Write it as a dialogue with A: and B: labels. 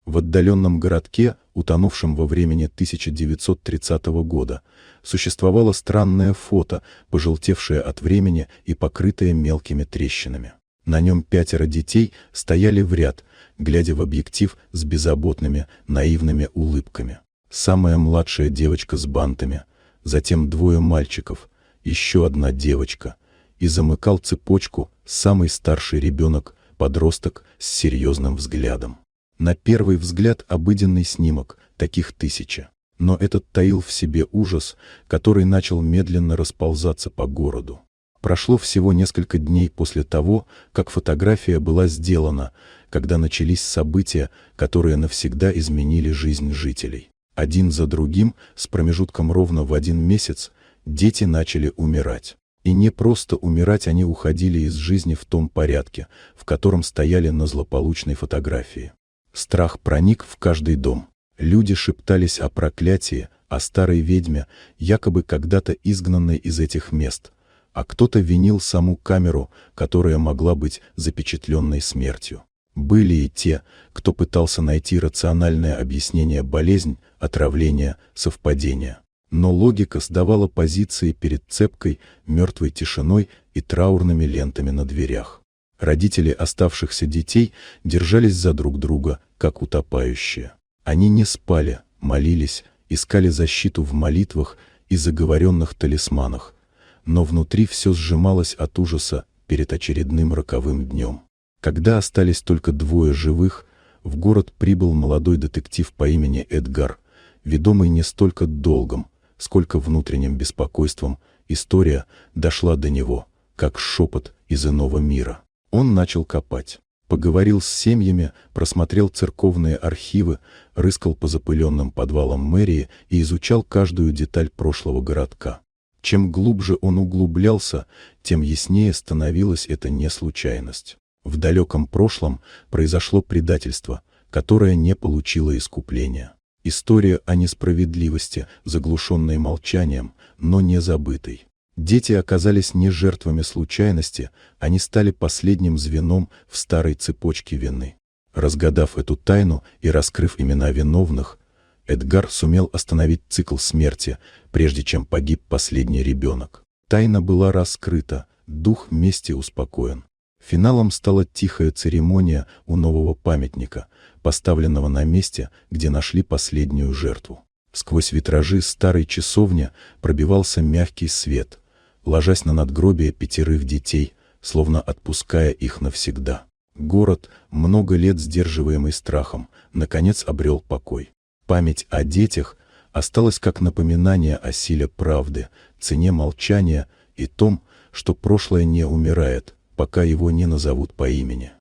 A: В отдаленном городке, утонувшем во времени 1930 года, существовало странное фото, пожелтевшее от времени и покрытое мелкими трещинами. На нем 5 детей стояли в ряд, глядя в объектив с беззаботными, наивными улыбками. Самая младшая девочка с бантами, затем 2 мальчиков, еще 1 девочка, и замыкал цепочку самый старший ребенок, подросток с серьезным взглядом. На первый взгляд обыденный снимок, таких 1000. Но этот таил в себе ужас, который начал медленно расползаться по городу. Прошло всего несколько дней после того, как фотография была сделана, когда начались события, которые навсегда изменили жизнь жителей. Один за другим, с промежутком ровно в 1 месяц, дети начали умирать. И не просто умирать, они уходили из жизни в том порядке, в котором стояли на злополучной фотографии. Страх проник в каждый дом. Люди шептались о проклятии, о старой ведьме, якобы когда-то изгнанной из этих мест, а кто-то винил саму камеру, которая могла быть запечатленной смертью. Были и те, кто пытался найти рациональное объяснение болезни, отравления, совпадения. Но логика сдавала позиции перед цепкой, мертвой тишиной и траурными лентами на дверях. Родители оставшихся детей держались за друг друга, как утопающие. Они не спали, молились, искали защиту в молитвах и заговоренных талисманах, но внутри все сжималось от ужаса перед очередным роковым днем. Когда остались только 2 живых, в город прибыл молодой детектив по имени Эдгар, ведомый не столько долгом, сколько внутренним беспокойством. История дошла до него, как шепот из иного мира. Он начал копать. Поговорил с семьями, просмотрел церковные архивы, рыскал по запыленным подвалам мэрии и изучал каждую деталь прошлого городка. Чем глубже он углублялся, тем яснее становилась эта не случайность. В далеком прошлом произошло предательство, которое не получило искупления. История о несправедливости, заглушенной молчанием, но не забытой. Дети оказались не жертвами случайности, они стали последним звеном в старой цепочке вины. Разгадав эту тайну и раскрыв имена виновных, Эдгар сумел остановить цикл смерти, прежде чем погиб последний ребенок. Тайна была раскрыта, дух мести успокоен. Финалом стала тихая церемония у нового памятника, поставленного на месте, где нашли последнюю жертву. Сквозь витражи старой часовни пробивался мягкий свет, ложась на надгробие 5 детей, словно отпуская их навсегда. Город, много лет сдерживаемый страхом, наконец обрел покой. Память о детях осталась как напоминание о силе правды, цене молчания и том, что прошлое не умирает, пока его не назовут по имени.